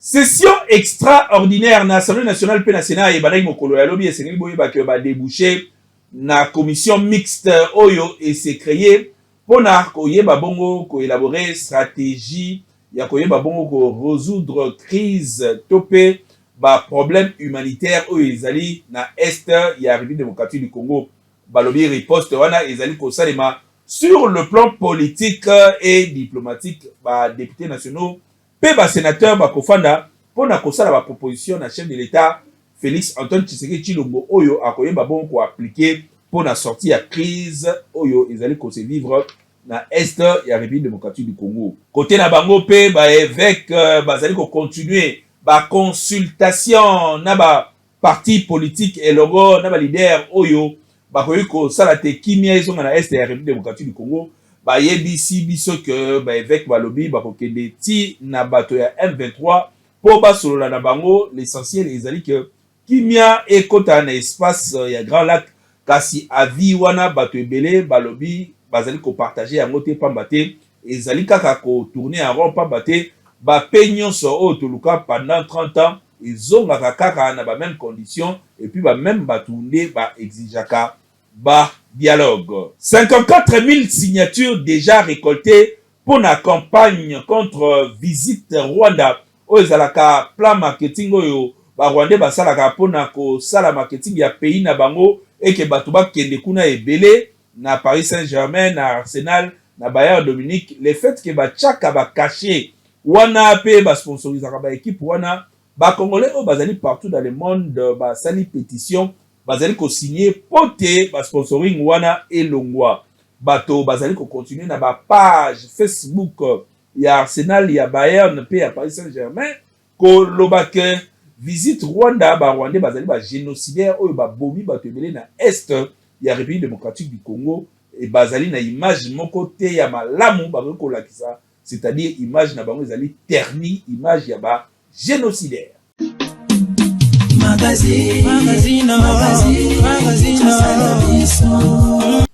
Session extraordinaire na Assemblée nationale pe na Sénat et balayi mokolo ya lobi esengeli boye ba ke ba déboucher na commission mixte oyo et s'est créé pona koyeba bongo ko élaborer stratégie ya koyeba bongo ko résoudre crise topé ba problème humanitaire oyo ezali na est ya République démocratique du Congo balobi riposte wana ezali ko salema sur le plan politique et diplomatique ba députés nationaux pe ba sénateur ba kofanda pona kosala ba proposition na chef de l'État Félix Antoine Tshisekedi Tshilombo oyo akoyeba bon ko appliquer pona sortie ya crise oyo ezali ko se vivre na est ya République démocratique du Congo. Côté na bango pe ba évêque bazali ko continuer ba consultation na ba parti politique et logo na ba leader oyo ba ko sala te kimia ezonga na est ya République démocratique du Congo. Ba yebisi biso que ba évêque balobi ba kokende ti na bato ya M23 po ba solola na bango l'essentiel ezali que kimia ekota na espace ya Grand Lac kasi avi wana bato ebele balobi bazali ko partager yango te pamba te ezali kaka ko tourner en rond pamba te ba peignon so o toluka pendant 30 ans ezonga kaka na ba même condition et puis ba même batunde ba exijaka ba dialogue. 54 000 signatures déjà récoltées pour la campagne contre visite Rwanda. Ozalaka plan marketing oyo ba Rwanda basalaka pona ko sala marketing ya pays na bango et que batuba kende kuna ebele na Paris Saint-Germain, na Arsenal, na Bayern Dominique. Le fait que ba tchaka ba caché wana pe ba sponsorisaka ba équipe wana ba congolais o bazali partout dans le monde ba sali pétition bazali ko signer pote ba sponsoring wana elongwa bato bazali ko continuer na ba page Facebook ya Arsenal ya Bayern pe ya Paris Saint-Germain ko lobake visite Rwanda ba Rwanda bazali ba génocidaire oyo ba bomi bato ebele na est ya République démocratique du Congo et bazali na image moko te ya malamu ba ko lakisa c'est-à-dire image na bango ezali terni image ya ba génocidaire.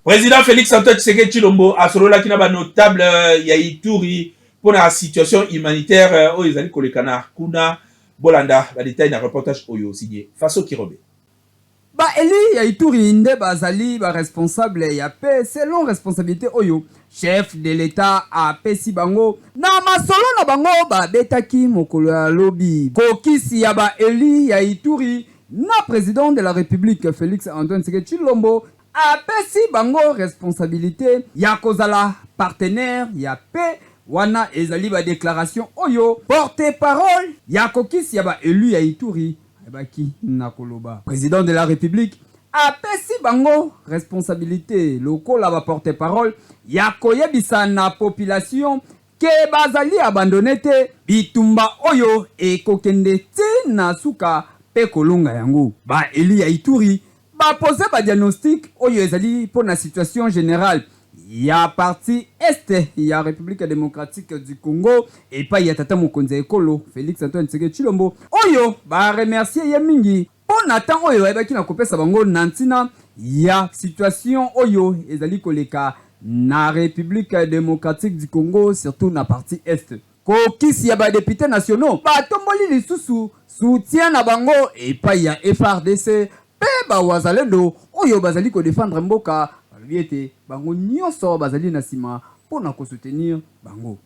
Président Félix Antoine Tshisekedi Tshilombo a solo la kina ba notable ya Ituri pour la situation humanitaire au ezali kolekana kuna bolanda ba détail na reportage oyo signé Faso Kirobe. Ba Eli ya Ituri nde bazali ba responsable ya paix selon responsabilité oyo chef de l'État a pesi bango na masolo na bango ba betaki mokolo ya lobi kokisi ya ba Eli ya Ituri na président de la République Félix Antoine Tshisekedi Tshilombo a pesi bango responsabilité ya kozala partenaire ya paix wana ezali ba déclaration oyo porte-parole ya kokisi ya ba Eli ya Ituri Baki Nakoloba. Président de la République a pesi bango responsabilité lokola ba porte-parole ya koyebisa na population ke bazali abandonné te bitumba oyo e kokende ti na suka pe kolonga yango. Ba Eli ya Ituri ba poser ba diagnostic oyo ezali pour la situation générale ya parti est ya République démocratique du Congo et pas ya tata mokonzi ekolo Félix Antoine Tshisekedi Tshilombo oyo ba remercier ye mingi pona temps oyo ebaki na kopesa bango nantina ya situation oyo ezali koleka na République démocratique du Congo surtout na parti est kokisi ya ba députés nationaux ba tomboli lisusu soutien na bango et pas ya FRDC pe ba wazalendo oyo bazali ko défendre mboka biete bango nyonso bazali na sima pona ko soutenir bango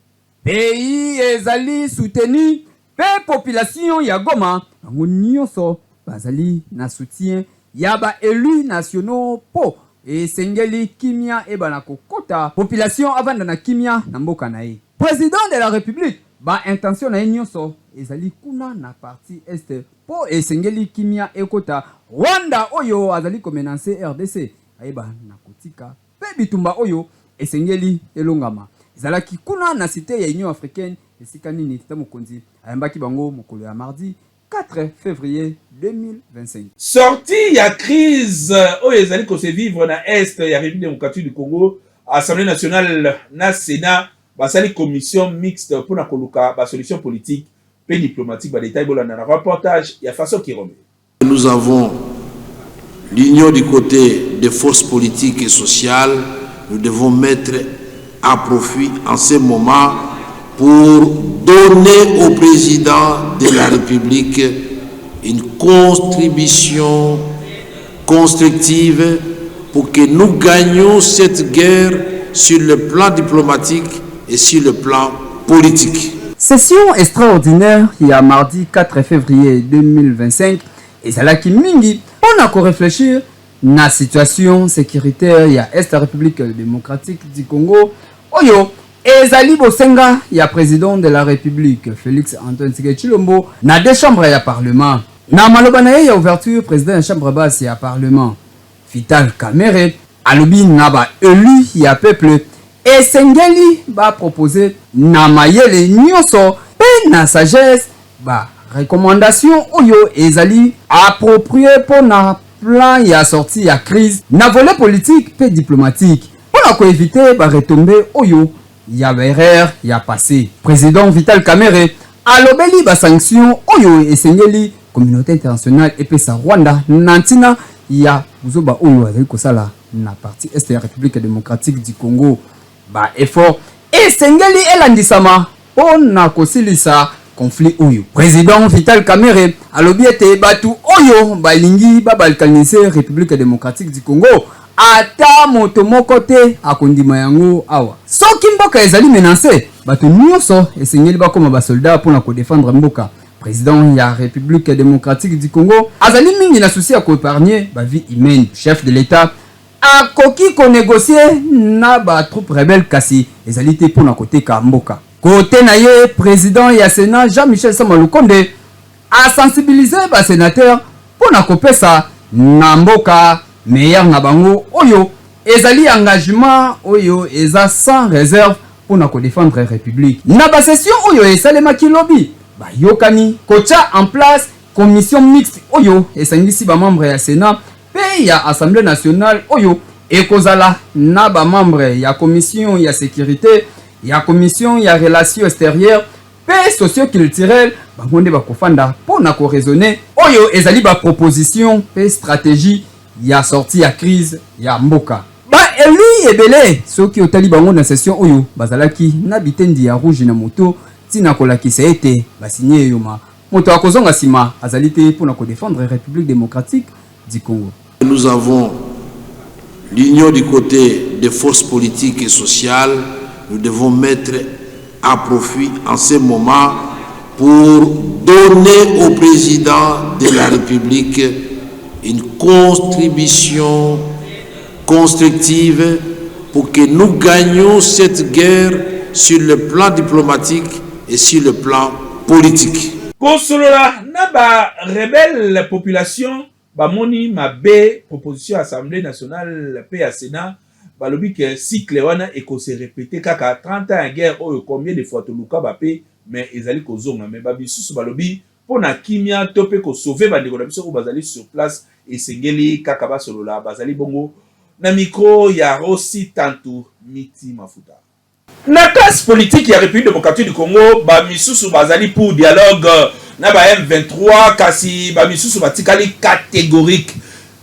pays ezali soutenu pe population ya Goma bango nyonso bazali na soutien ya ba élus nationaux po et sengeli kimia e bana kokota population avanda na kimia na mboka na ye président de la République ba intention na nyonso ezali kuna na parti est po e sengeli kimia ekota Rwanda oyo azali ko menacer RDC aiba na kotika pe bitumba oyo esengeli elongama ezalaki kuna na cité ya Union africaine esika nini tata mokonzi ayambaki bango mokolo ya mardi 4 février 2025. Sortie ya crise oyo ezali ko se vivre na est ya République démocratique du Congo, Assemblée nationale na Sénat basali commission mixte pour na koluka ba solution politique pe diplomatique ba détail bolanda na reportage ya Faso Kirome. Nous avons l'union du côté des forces politiques et sociales. Nous devons mettre à profit en ce moment pour donner au président de la République une contribution constructive pour que nous gagnions cette guerre sur le plan diplomatique et sur le plan politique. Session extraordinaire il y a mardi 4 février 2025 et c'est là qui mingi on a qu'à réfléchir na situation sécuritaire il y a Est République démocratique du Congo oyo ezali bosenga ya président de la République Félix Antoine Tshisekedi Tshilombo na deux chambres ya parlement na maloba na ye ya ouverture président ya chambre basse ya parlement Vital Kamerhe alobi na ba élu ya peuple esengeli ba proposer na mayele nyonso pe na sagesse ba recommandation oyo ezali approprié pour na plan ya sortie ya crise na volet politique pe diplomatique pour na ko éviter ba retomber oyo ya erreur ya passé. Président Vital Kamerhe alobeli ba sanction oyo esengeli communauté internationale et pe sa Rwanda nantina ya buzoba oyo azali kosala na partie Est ya République démocratique du Congo ba effort esengeli elandisama pona kosilisa conflit oyo. Président Vital Kamerhe alobi ete batu oyo balingi babalkanise République démocratique du Congo ata moto moko te akondima yango awa. Soki mboka ezali menacé batu nyonso esengeli bakoma ba soldat pona ko défendre mboka. Président ya République démocratique du Congo azali mingi na souci à épargner ba vie humaine. Chef de l'État akoki ko négocier na ba troupe rebelle kasi ezali te pona côté ka mboka. Côté na ye président ya Sénat Jean-Michel Sama Lukonde a sensibilisé ba sénateur pona kopesa na mboka meilleur na bango oyo ezali engagement oyo eza sans réserve pona ko défendre la République. Na ba session oyo esalemaki lobi ba yokani kocha en place commission mixte oyo esangisi ba membre ya Sénat pe ya Assemblée nationale oyo ekozala na ba membre ya commission ya sécurité ya commission ya relations extérieures pe socio-culturelle bangonde bakofanda pona ko raisonner oyo ezali ba proposition pe stratégie ya sortie ya crise ya mboka. Ba élu ebele soki otali bango na session oyo bazalaki na bitendi ya rouge na moto tina kolakisa ete basigné yoma moto akozonga sima azali te pona ko défendre la République démocratique du Congo. Nous avons l'union du côté des forces politiques et sociales. Nous devons mettre à profit en ce moment pour donner au président de la République une contribution constructive pour que nous gagnions cette guerre sur le plan diplomatique et sur le plan politique. Kosolola na ba rebelle population ba moni mabe proposition Assemblée nationale pe ya Sénat balobi que cycle wana eko se répéter kaka 30 ans guerre oyo combien de fois to luka ba pe mais ezali kozonga mais ba bisusu balobi pona kimia to pe ko sauver ba ndeko na biso ko bazali sur place esengeli kaka ba solola bazali bongo na micro ya Rossi Tantou Miti Mafuta. Na classe politique ya République démocratique du Congo ba misusu bazali pour dialogue na ba M23 kasi ba misusu batikali catégorique.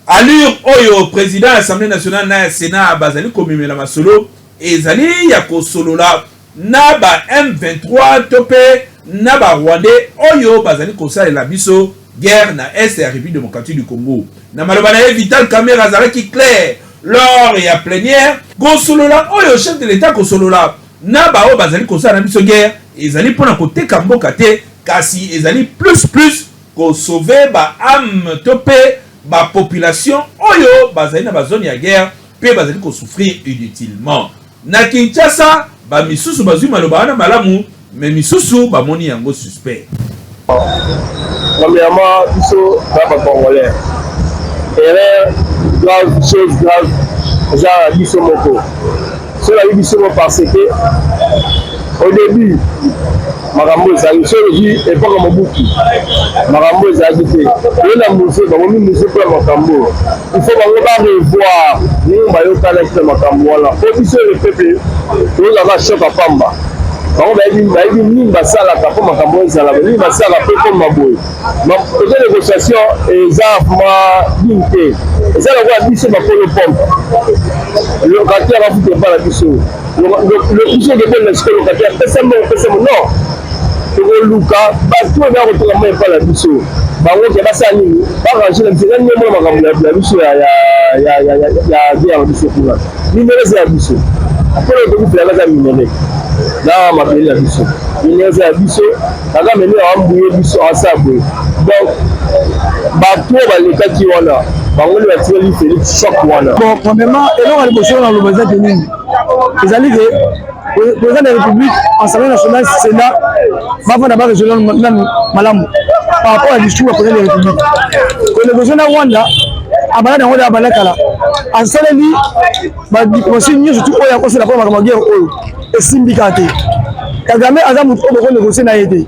Allure oyo président de l'Assemblée nationale na Sénat bazali komimela masolo ezali ya kosolola na ba M23 topé na ba Rwandais oyo bazali kosalela biso guerre na Est ya République démocratique du Congo. Na maloba na Vital Kamerhe azalaki clair lors ya plénière kosolola oyo chef de l'État kosolola na ba o bazali kosala biso guerre ezali pona koteka mboka te kasi ezali plus ko sauver ba âme topé ba population oyo bazali na ba zone ya guerre pe bazali ko souffrir inutilement. Na Kinshasa ba misusu bazui maloba na malamu mais misusu ba moni yango suspect. Premièrement, biso ba congolais. Erreur grave, chose grave, genre biso moko. Cela dit biso parce que au début makambo ezali soki epoka mobutu makambo ezali te oyena muse bakomi muse mpo ya makambo ifo bango barevoir ndenge bayokana te makambo wana po biso le peuple tozalaka choc apamba bango bayebi nini basalaka mpo makambo ezala nini basalaka mpe koma boye eza négociation eza ma bing te eza lokola biso bakolo pompe locataire afuta epa na biso biso ekebona siko locataire pesa mbongo non tokoluka bato oyo bakotoka moi epai na biso bango ke basala nini barange na biso nani mona makambo ya biso ya guerre na biso kuna minere eza ya biso mpona tokufela kaza minere na mabele na biso minere eza ya biso kaka mene awambuye biso asa boye donc bato oyo balekaki wana bango nde batikali Félix choc wana bon premièrement eloko ya liboso na loba eza te nini ezali ke président de la République, Assemblée nationale, Sénat, va d'abord régional malamu par rapport à l'histoire du président de la République. Quand le président de Rwanda, Abana dans Rwanda, Abana Kala, en Salani, aussi mieux surtout au Yako, c'est la première guerre et Simbikate. Kagame Azam Moutou Boko négocier na été.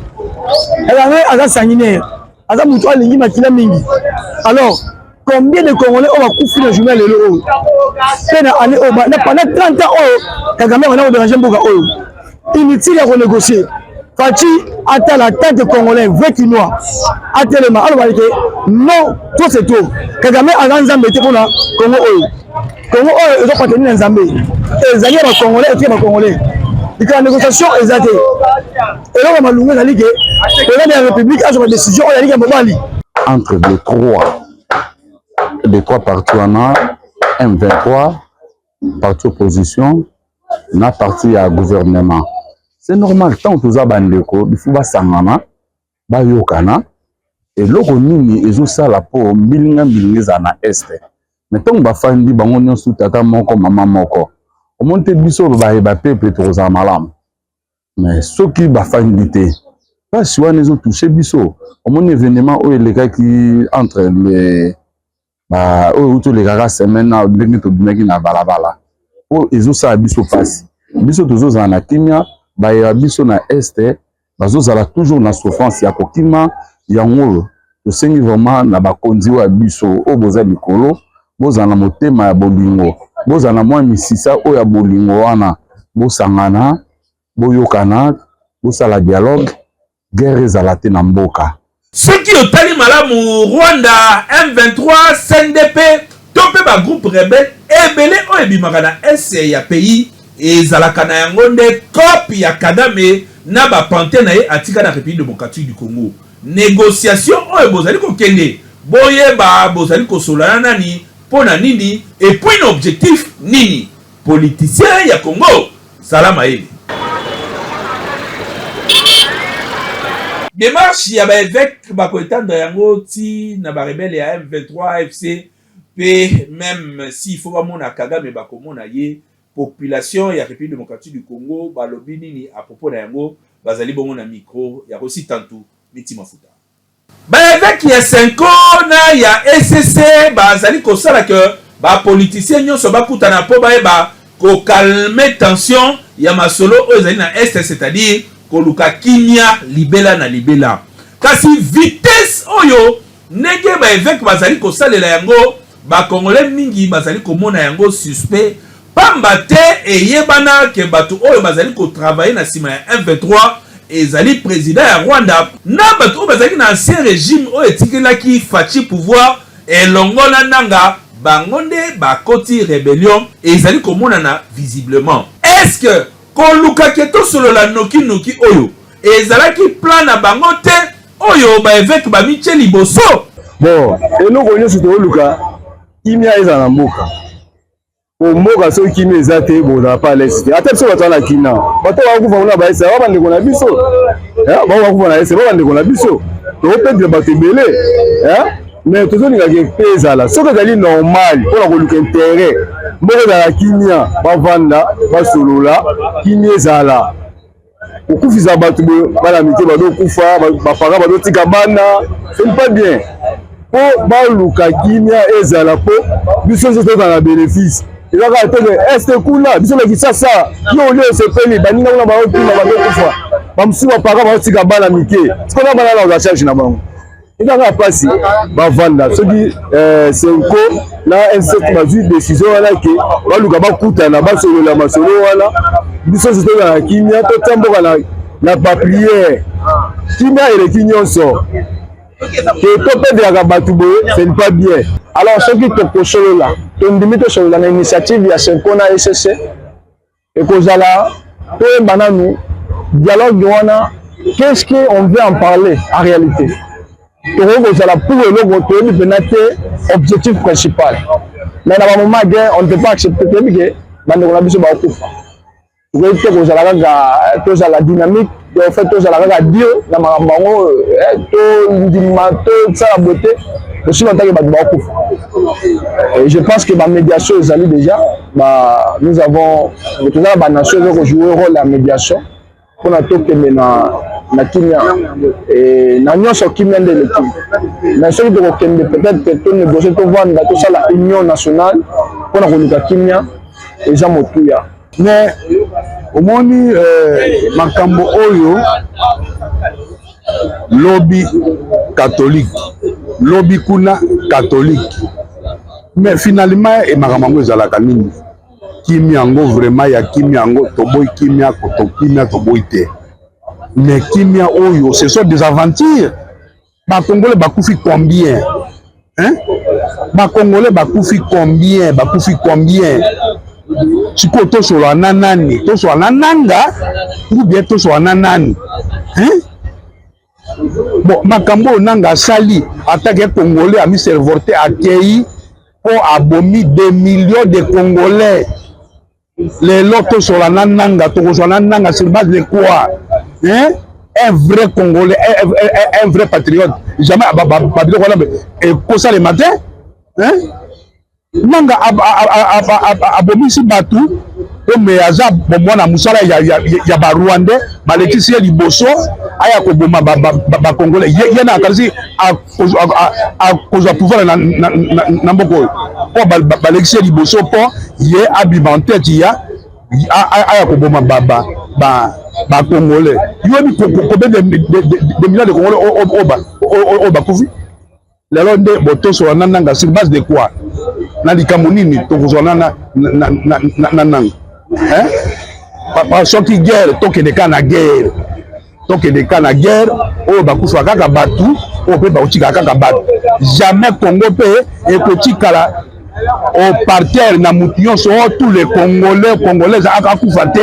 Kagame Azam sanguinaire, Azam Moutou Alingi Makila Mingi. Alors, combien de Congolais ont coupé le journal de l'eau? Pendant 30 ans, Kagame a dérangé Mboka. Inutile à renégocier. Fati attend la tête de Congolais, 20 Kinois. Attends-le-moi. Alors, non, tout c'est tout. Kagame a un Zambé pour la Congo. Congo, ils ont pas tenu un Zambé. Et Zambé va Congolais et va Congolais. Et la négociation est zatée. Et là, on m'a loué la Ligue. Le président de la République a une décision. Il y a Ligue à Mobali. Entre les trois partis, on a M23, parti opposition, on a parti à gouvernement. C'est normal, tant que vous avez un déco, il faut que vous ayez un et l'autre nini, ils ont ça la peau, milinga na est. Mais tant que vous avez un déco, vous avez tata moko, maman moko. Au monte biso, vous avez un peuple pour vous malam. Mais ceux qui ont fait un déco, pas si vous ont touché biso. Au mon événement, où les gars qui entre les où tous les gars semaine na ndenge to binaki na balabala o ezosa biso pasi biso tozoza na kimia ba ya biso na este bazozala toujours na souffrance ya kokima yango to sengi vraiment na bakonzi wa biso o boza likolo boza na motema ya bolingo boza na mwa misisa o ya bolingo wana bosangana boyokana bosala dialogue guerre ezala te na mboka. Ceux qui ont tali malamu Rwanda, M23, CNDP, topé ba groupe rebelle, ebele o ebimaka na ese ya pays et zalaka na yango nde copie ya Kagame na ba pante na ye atika na République démocratique du Congo. Négociation o bozali ko kende, boyeba bozali ko solana nani, pona nini et puis l'objectif nini. Politicien ya Congo, salama ele. Démarche ya ba évêque ba ko etendre yango ti na ba rebelle ya M23 FC pe même s'il faut ba mona Kagame ba ko mona ye population ya République démocratique du Congo ba lobi nini à propos na yango bazali bongo na micro ya aussi tantou miti mafuta ba évêque ya 5 na ya SCC bazali ko sala que ba politicien nyonso ba kutana po ba eba ko calmer tension ya masolo ozali na est, c'est-à-dire koluka kimia libela na libela kasi vitesse oyo nege ba évêque bazali ko salela yango ba congolais mingi bazali ko mona yango suspect pamba te eyebana ke batu oyo bazali ko travailler na sima ya M23 ezali président ya Rwanda na batu bazali na ancien régime oyo etikelaki faci pouvoir elongola nanga bangonde bakoti rébellion ezali ko mona na visiblement. Est-ce que koluka keto solo la noki oyo ezalaki plan na bango te oyo ba évêque ba miche liboso bon eloko nyonso toluka kimia eza na mboka o mboka so kimia eza te boza pa leste ata biso bato na kina bato bakufa na baesa ba ndeko na biso ba bakufa na ese ba ndeko na biso to perdre bato ebele mais tozolinga ke ezala soki ezali normal mpona koluka intérêt mboka ezala kimia bavanda basolola kimia ezala okufisa bato bana mike badokufa bapara badotika bana ce n'est pas bien po baluka kimia ezala po biso nyonso toza na bénéfice ezaka teke este kuna biso na Kinshasa yo olio osepeli baninga kuna baotima badokufa bamosusu bapara badotika bana mike sikona bana na oza charge na bango ezaka pasi bavanda soki senko na insecte bazwi décision wana ke baluka bakutana basolola masolo wana biso nyonso toza na kimia totamboka na bapriere kimia eleki nyonso ke topederaka bato boye ce n'est pas bien. Alors soki tokosolola tondimi tosolola na initiative ya senko na SCC ekozala toyeba nanu dialogue wana qu'est-ce qu'on veut en parler en réalité? Pour le objectif principal. Mais dans le moment on ne peut pas accepter que la dynamique, en fait, la Dieu, la beauté. Et je pense que ma médiation est allée déjà. Nous avons la nation qui joue un rôle en médiation pour la na kimia et na nyonso kimia de l'équipe. Mais ceux qui peut-être que négocier pour vendre tout ça la union nationale pour la kimia et ça motuya. Mais au moni makambo oyo lobby catholique, lobby kuna catholique. Mais finalement et makambo ezalaka nini? Kimia ngo vraiment ya kimia ngo toboy kimia koto kimia toboy te. Mais kimia oyo, ce sont des aventures. Ba Congolais bakoufi combien? Hein? Ba Congolais bakoufi combien? Bakoufi combien? Chiko to sur la nanani, to sur la nanga, ou bien to sur la nanani. Hein? Bon, makambo nanga sali, attaque Congolais a mis servorté accueilli pour abomi des millions de Congolais. Les lotos sur la nananga, to sur la nanga, sur base de quoi? Hein? Un vrai Congolais, un vrai patriote. Jamais et comme ça le matin, hein? Nanga abomisi batu, mais aza bomona musala ya ba Rwandais, ba Laetitia Liboso, aya ko boma ba Congolais. Yana kasi a cause pouvoir na mboko. Po ba Laetitia Liboso po ye abimante ya aya ko boma ba Congolais. Yobi combien de millions de Congolais au Bakoufi. Les Rwandais boto sur nanga sur base de quoi? Na likamunini to kozona na nang. Hein? Papa soki guerre to ke de kana guerre. To ke de kana guerre au Bakoufi kaka batu au pe ba utika kaka batu. Jamais Congo pe e kotikala au parterre na mution so tous les Congolais akakufa te.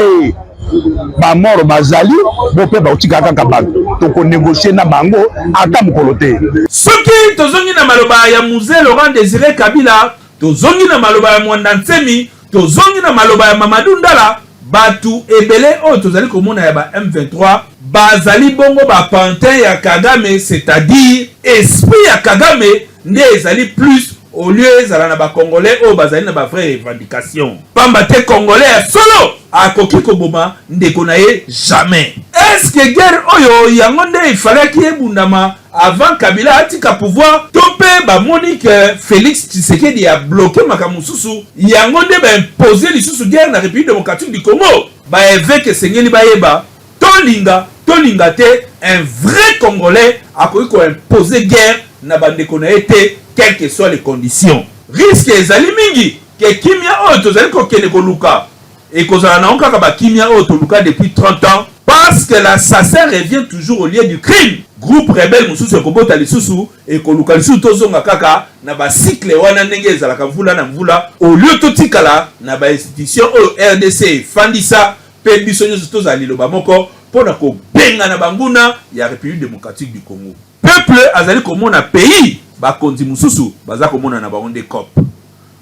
Ba mort bazali bo pe ba utika kaka batu to ko négocier na bango ata mukolo te. Soki tozongi na maloba ya Musée Laurent Désiré Kabila, tozongi na maloba ya Mwanda Nsemi, tozongi na maloba ya Mamadou Ndala, batu ebele o tozali komona ya ba M23 bazali bongo ba pantin ya Kagame, c'est-à-dire esprit ya Kagame nde ezali plus au lieu ezala na ba Congolais o bazali na ba vraie revendication. Pamba te Congolais ya solo akoki koboma ndeko na ye jamais. Est-ce que guerre oyo yango nde il fallait qu'il ebundama avant Kabila atika pouvoir topé ba Monique Félix Tshisekedi a bloqué makamususu yango nde ba imposer lisusu guerre na République démocratique du Congo ba évêque sengeli ba yeba tolinga te un vrai Congolais akoki ko imposer guerre na bandeko na été quelles que soient les conditions. Risque ezali mingi ke kimia oyo tozali kokende koluka et kozala na onka ba kimia oyo toluka depuis 30 ans parce que l'assassin revient toujours au lieu du crime. Groupe rebelle mususu ekobota lisusu et koluka lisusu tozonga kaka na ba cycle wana ndenge ezalaka mvula na mvula au lieu totikala na ba institution oyo RDC fandisa pe biso nyonso tozali loba moko pona ko benga na banguna ya République démocratique du Congo. Peuple azali komona pays bakonzi mususu baza komona na baonde cop.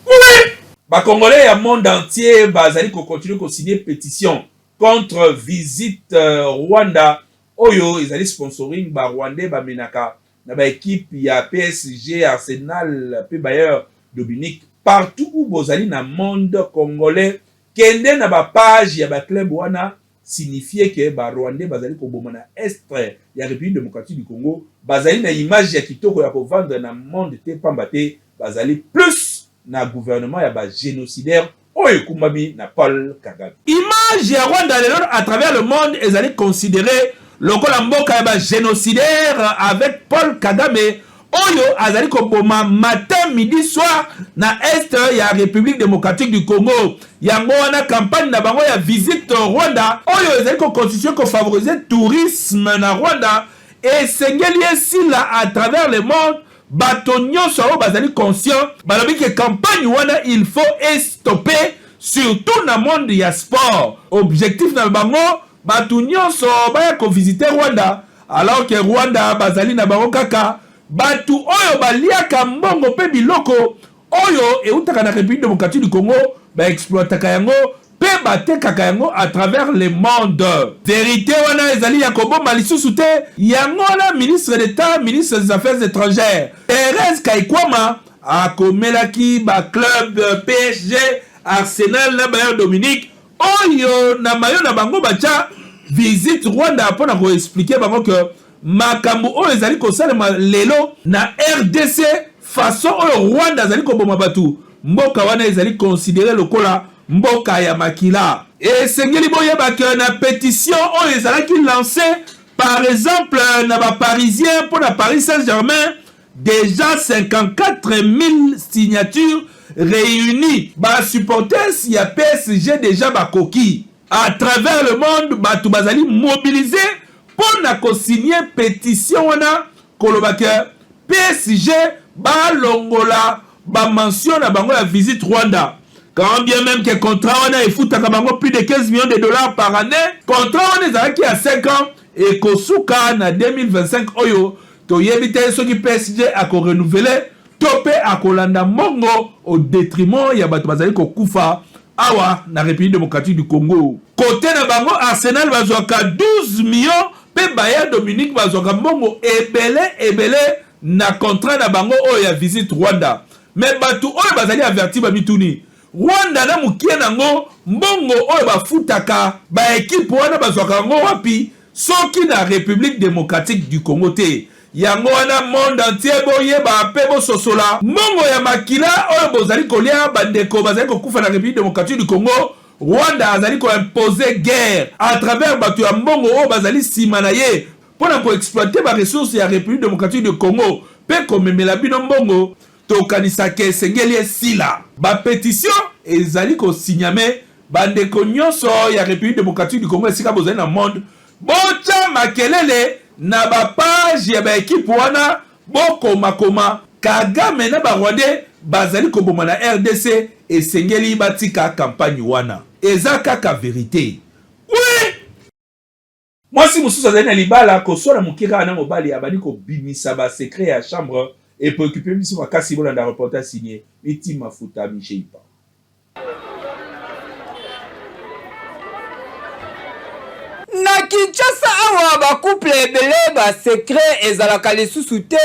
Oui, ba Congolais ya monde entier bazali ko continuer ko signer pétition contre visite Rwanda oyo ezali sponsoring ba Rwandais ba menaka na ba équipe ya PSG, Arsenal, pe Bayern Dominique partout où bozali na monde congolais kende na ba page ya ba club wana signifie que ba Rwandais bazali ko bomana est ya République démocratique du Congo bazali na image ya kitoko ya ko vendre na monde te pamba te bazali plus na gouvernement ya ba génocidaire oyo kumbami na Paul Kagame. Image ya Rwanda à travers le monde ezali considéré lokola mboka ya ba génocidaire avec Paul Kagame oyo azali ko boma matin midi soir na est ya République démocratique du Congo. Yango wana campagne na bango ya visite Rwanda oyo ezali ko constituer ko favoriser tourisme na Rwanda et sengeli esila à travers le monde. Bato nyonso oyo bazali conscient balobi ke campagne wana il faut stopper surtout na monde ya sport. Objectif na bango batu nyonso baya ko visiter Rwanda alors que Rwanda bazali na bango kaka batu oyo baliaka mbongo pe biloko oyo eutaka na République démocratique du Congo ba exploitaka yango pe batekaka yango à travers le monde. Vérité wana ezali ya koboma lisusu te yango na ministre d'État, ministre des Affaires étrangères Thérèse Kaikwama akomelaki ba club PSG, Arsenal na Bayern Dominique oyo na mayo na bango bacha visite Rwanda pona ko expliquer bango que makambo oyo ezali kosalema lelo na RDC façon oyo Rwanda ezali koboma batu mboka wana ezali considéré lokola mboka ya makila. Et sengeli boyeba que na pétition oyo ezalaki lancée par exemple na ba parisien pour la Paris Saint-Germain déjà 54 000 signatures réunies. Ba supporters ya PSG déjà ba koki à travers le monde batu bazali mobilisé pour na ko signer pétition wana koloba que PSG ba longola ba mention na bango la visite Rwanda. Quand bien même que contrat wana efutaka bango plus de 15 millions de dollars par année, contrat wana ezalaki à 5 ans et kosuka na 2025 oyo toyebi te soki PSG ako renouveler topé akolanda mongo au détriment ya bato bazali kokufa awa na République démocratique du Congo. Côté na bango Arsenal bazwaka 12 millions pe Bayern Dominique bazwaka mongo ebele na contrat na bango oyo ya visite Rwanda. Mais batu oyo bazali averti ba mituni Rwanda na mukie nango mbongo oyo bafutaka ba équipe wana bazwaka ngo wapi soki na République démocratique du Congo te. Yango wana monde entier boyeba pe bo sosola mbongo ya makila oyo bozali kolia bandeko bazali kokufa na République démocratique du Congo. Rwanda azali ko imposer guerre à travers batu ya mbongo oyo bazali simana ye pona ko exploiter ba ressources ya République démocratique du Congo pe komemela bino mbongo tokanisa ke sengeli esila. Ba pétition ezali ko signame bandeko nyonso ya République démocratique du Congo esika bozali na monde bocha makelele na ba page ya ba équipe wana bokoma Kagame na ba Rwanda bazali koboma na RDC esengeli batika campagne wana eza kaka vérité. Oui, moi si mususu azali na libala kosola mukira na mobali abali ko bimisa ba secret ya chambre et préoccupé biso makasi bolanda reporter signé Iti Mafuta Micheipa. Na Kinshasa awa ba couple ebele ba secret ezalaka lisusu te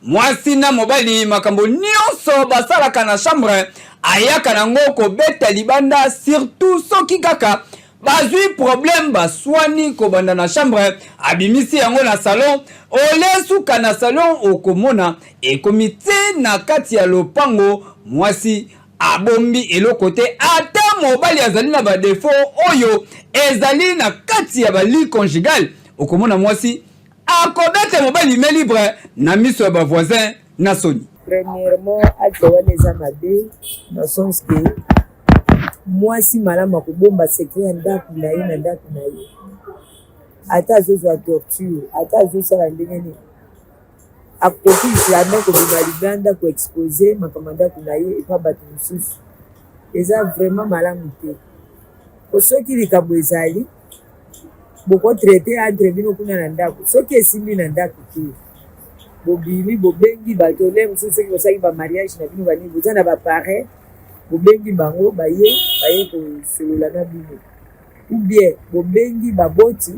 mwasi na mobali makambo nyonso basalaka na chambre ayaka nango kobeta libanda surtout soki kaka bazwi problème baswani kobanda na chambre abimisi yango na salon olesuka na salon okomona ekomite na kati ya lopango mwasi abombi eloko te ata mobali azali na ba défaut oyo ezali na kati ya bali conjugal okomona mwasi akobete mobali me libre na miso ya ba voisin na soni. Premièrement ata wana eza mabe na sens que mwasi malama kobomba secret ya ndako na ye na ndako na ye ata azozwa torture ata azosala ndenge nini akoki islanda kobima libanda koexpose makambo ndako na ye epa bato mosusu eza vraiment malamu te po soki likambo ezali bokotraite entre bino kuna na ndako soki esimbi na ndako te bobimi bobengi bato le mosusu soki bosaki bamariage na bino banini boza na bapare bobengi bango baye kosolola na bino ou bien bobengi baboti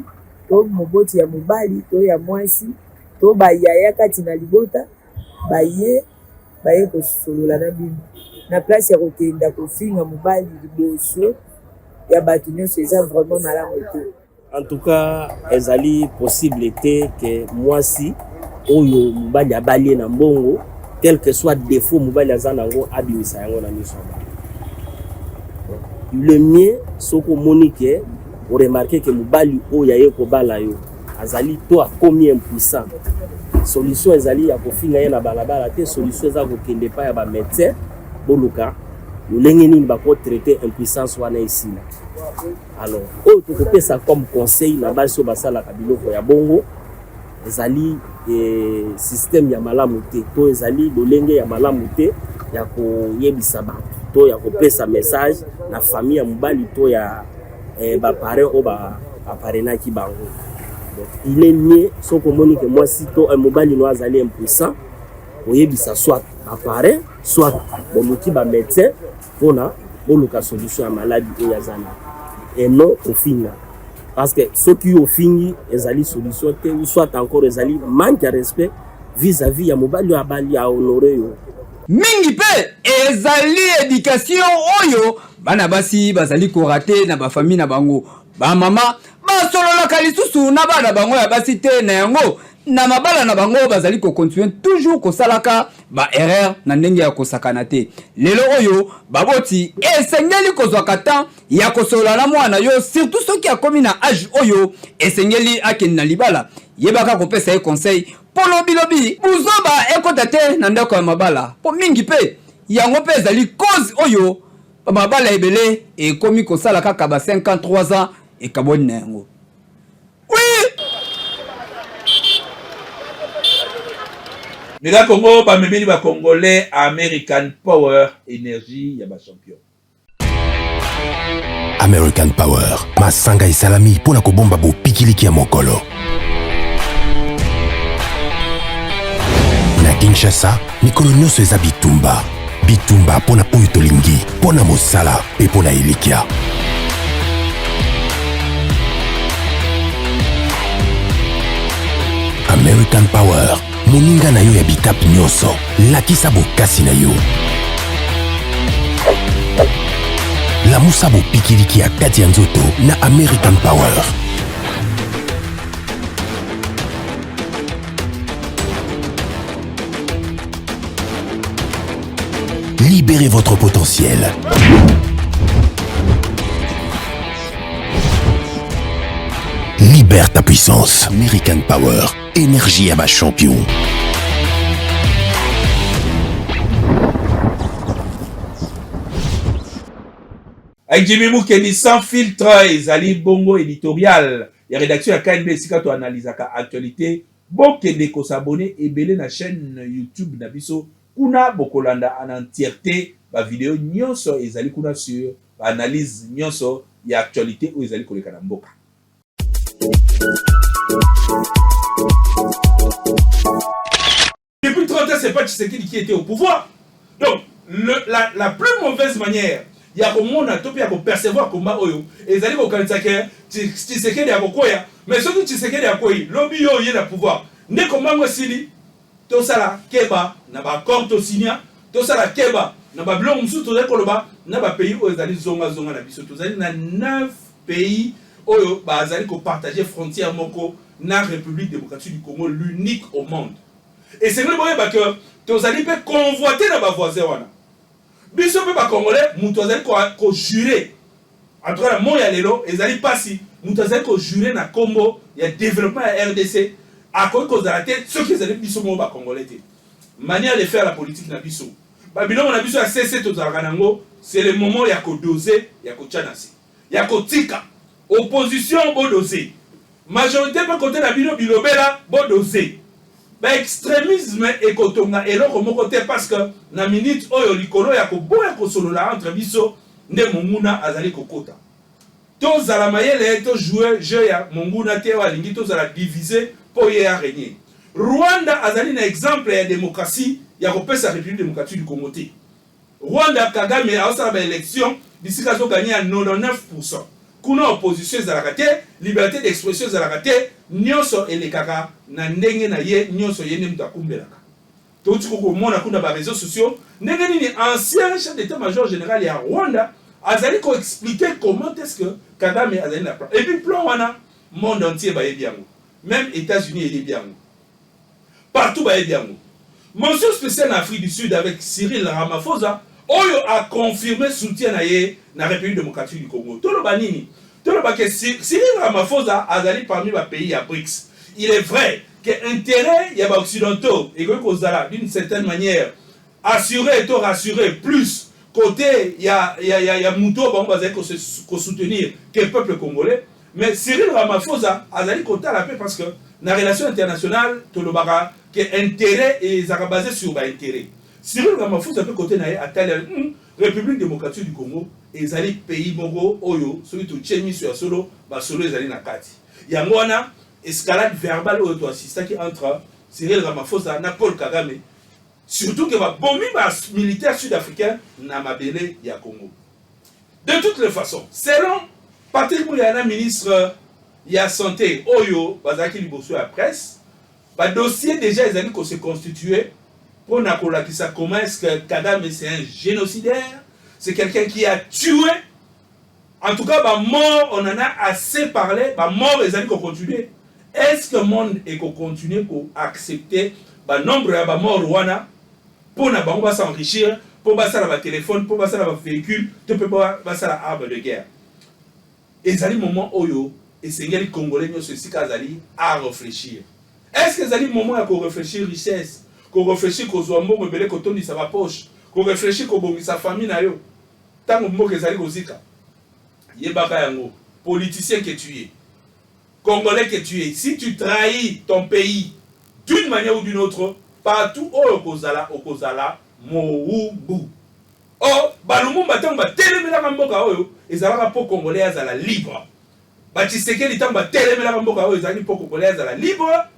to moboti ya mobali to ya mwasi to bayaya kati na libota baye kosolola na bino na place ya kokenda kofinga mobali liboso ya bato nyonso eza vraiment malamu te. En tout cas ezali possible te ke mwasi oyo mobali abali na mbongo quel que soit défaut mobali aza nango abimisa yango na miso. Le mien soko monique o remarquer que mobali oyo aye kobala yo azali to akomi impuissant. Solution ezali ya kofinga ye na balabala te, solution eza kokende pa ya ba médecin boluka lolenge nini bako traiter impuissance wana ici. Alors oyo tokopesa comme conseil na basi oyo basalaka biloko ya bongo ezali système ya malamu te to ezali lolenge ya malamu te ya koyebisa bato to ya kopesa message na famille ya mobali to ya ba parents o aparenaki bango. Donc il est mieux so komoni que moi sito un mobile no azali impuissant oyebisa soit apparaît soit bomuki ba médecin pona boluka solution ya maladie oyo azana et non ofinga parce que ceux qui ofingi ezali solution te ou soit encore ezali manque de respect vis-à-vis ya mobile ya bali ya honorer yo mingi pe ezali éducation oyo bana basi bazali korate na ba famille na bango ba mama basololaka lisusu na bana bango ya basi te na yango na mabala na bango bazali ko continuer toujours kosalaka ba erreur na ndenge ya kosakana te lelo oyo baboti esengeli kozwaka temps ya kosolola na mwana yo surtout soki akomi na âge oyo esengeli akende na libala yebaka kopesa ye conseil polo bilobi buzoba ekota te na ndako ya mabala po mingi pe yango pe ezali cause oyo mabala ebele ekomi kosala kaka ba 53 ans ekaboni na yango. Mega Congo, bamemeli ba Congolais, American Power, énergie, ya ba champion. American Power, masanga isalami pona kobomba bo pikiliki ya mokolo. Na Kinshasa, mikolo nyonso eza bitumba. Bitumba pona oyo tolingi, pona mosala, pe pona elikia. American Power, moninga na yo ya bitap nyonso, lakisa bokasi na yo. Lamusa bopikiliki ya kati ya nzoto na American Power. Libérez votre potentiel. Libère ta puissance. American Power. Énergie à ma champion. Avec Jimmy Moukeni sans filtre, ezali bongo éditorial. Ya rédaction ya KNB sika to analyse ka actualité. Bokende ko s'abonner et belé na chaîne YouTube na biso. Kuna bokolanda en entièreté ba vidéo nyonso ezali kuna sur ba analyse nyonso ya actualité ou ezali koleka na mboka. Depuis 30 ans, c'est pas Tshisekedi qui était au pouvoir. Donc, la plus mauvaise manière, il y a comme on a topé à percevoir combat oyo. Et ça dit au Canada que Tshisekedi a koya, mais ce que Tshisekedi a koya, lobby yo y a le pouvoir. Ne comment moi sili, tout ça là keba, na ba accord to signa, tout ça là keba, na ba blanc musu to koloba, na ba pays oyo ezali zonga na biso. To zali na 9 pays oyo bazali ko partager frontière moko na République démocratique du Congo, l'unique au monde. Et c'est vrai que tu allez convoiter dans ma voisin wana. Biso pe ba Congolais, mutu azali ko jurer. En tout cas, moi ya lelo, ezali pasi, mutu azali ko jurer na Congo, ya développement ya RDC, a ko zalate ceux qui ezali biso mo ba Congolais te. Manière de faire la politique na biso. Ba bilongo na biso ya CC to zalaka nango, c'est le moment ya ko doser, ya ko tchanasi. Ya ko tika. Opposition bo doser. Majorité pe côté na bino bilobela bo doser. Ba extrémisme ekotonga eloko moko te parce que na minute oyo likolo ya koboya kosolola entre biso nde monguna azali kokota. To zala mayele to jouer jeu ya monguna te walingi to zala diviser po ye ya régner. Rwanda azali na exemple ya démocratie ya kopesa République démocratique du Congo te. Rwanda Kagame a osala ba élection d'ici kazo gagner à 99%. Kuna opposition ezalaka te, liberté d'expression ezalaka te, nyonso elekaka na ndenge na ye nyonso ye nde mutu akumbelaka. Toti koko mona kuna ba réseaux sociaux, ndenge nini ancien chef d'état-major général ya Rwanda azali ko expliquer comment est-ce que Kagame azali na plan. Et puis plan wana monde entier ba yebi yango. Même États-Unis yebi yango. Partout ba yebi yango. Mention spéciale en Afrique du Sud avec Cyril Ramaphosa. Oyo a confirmé soutien na ye na République démocratique du Congo. Tout le banini, tout le baké Cyril Ramaphosa azali parmi les pays à BRICS. Il est vrai que l'intérêt y a ba occidentaux et que kozala d'une certaine manière assurer et rassurer plus côté y a muto ba bazali ko soutenir que le peuple congolais, mais Cyril Ramaphosa azali côté la paix parce que na relation internationale tout le baka que intérêt et ça basé sur ba intérêt. Cyril Ramaphosa peut côté naé à tel République démocratique du Congo ezali pays moko oyo soki totie miso ya solo basolo ezali na kati yango wana escalade verbale oyo toassistaki entre Cyril Ramaphosa na Paul Kagame, surtout que babomi militaire sud-africain na mabele ya Congo. De toutes les façons, selon Patrick Mouyana, ministre ya santé oyo bazaki liboso ya presse, ba dossier déjà ezali ko se constituer pour na kolakisa comment est-ce que Kagame c'est un génocidaire, c'est quelqu'un qui a tué. En tout cas, ba mort, on en a assez parlé, ba mort ezali ko continuer. Est-ce que le monde est continuer pour accepter le nombre de morts wana pour ne s'enrichir, pour ne pas le téléphone, pour ne pas le véhicule, pour ne pas l'arme de guerre? Et c'est le moment où les Congolais à réfléchir. Est-ce que c'est le moment où réfléchir richesse, qu'on réfléchit qu'on soit mort, mais qu'on tourne sa poche, qu'on réfléchit qu'on bonne sa famille na yo? Tant que mot que ça zika, yebaka yango, politicien que tu es. Congolais que tu es, si tu trahis ton pays d'une manière ou d'une autre, partout où Okozala, Moumbu. Oh, Balumumba tamba telemela mboka oyo, ezalaka po Congolais azala libre. Batiseke tamba telemela mboka oyo ezali po Congolais azala libre.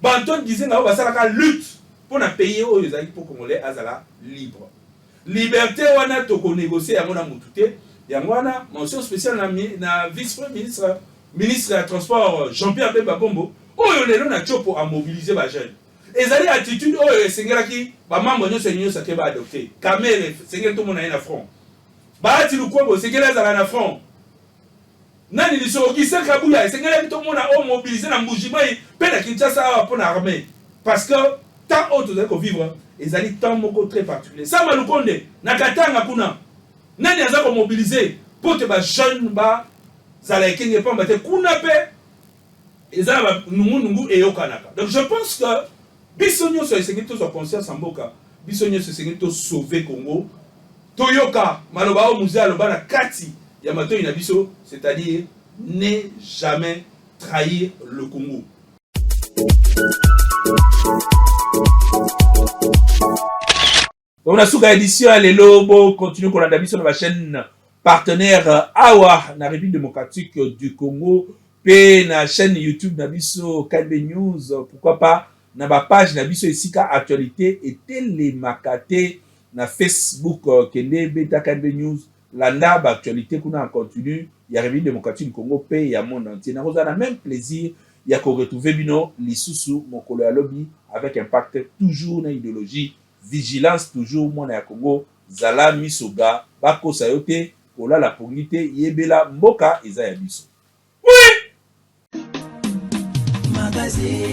Banton disait na basalaka lutte pour na pays oyo ezali po Congolais azala libre. Liberté wana toko négocier yango na mutute, yango wana mention spéciale na vice-premier ministre des Transports Jean-Pierre Bemba Kombo, oyo lelo na chopo a mobiliser ba jeunes. Ezali attitude oyo esengelaki ba mambo nyonso nyonso ke ba adopter. Kamere sengel to mona na front. Ba ati lukwebo sengela za na front. Nani liso ki se kabuya sengela to mona o mobiliser na mbujimai pe na Kinshasa pour l'armée. Parce que tant autres que vivre, ezali tant moko très particulier. Ça malukonde na katanga kuna. Nani azako mobiliser pour te ba jeune ba donc je pense que Bissonio sur les tous conscience en boka, Bissonio sur les tous sauver Congo, Toyoka, Maloba Mouza Lobana Kati, Yamato Inabiso, c'est-à-dire ne jamais trahir le Congo. On a sous édition les lobos continue qu'on a d'habitude sur la chaîne partenaire Awa na République démocratique du Congo pe na chaîne YouTube na biso KNB News, pourquoi pas na ba page na biso esika actualité et télémakate na Facebook kende beta KNB News landa ba actualité kuna en continu ya République démocratique du Congo pe ya monde entier na roza na même plaisir ya ko retrouver bino lisusu mokolo ya lobby avec impact toujours na idéologie vigilance toujours mona ya Congo zala misoga bako sayote Ola la pongité yebela mboka eza ya biso. Oui. Magazine.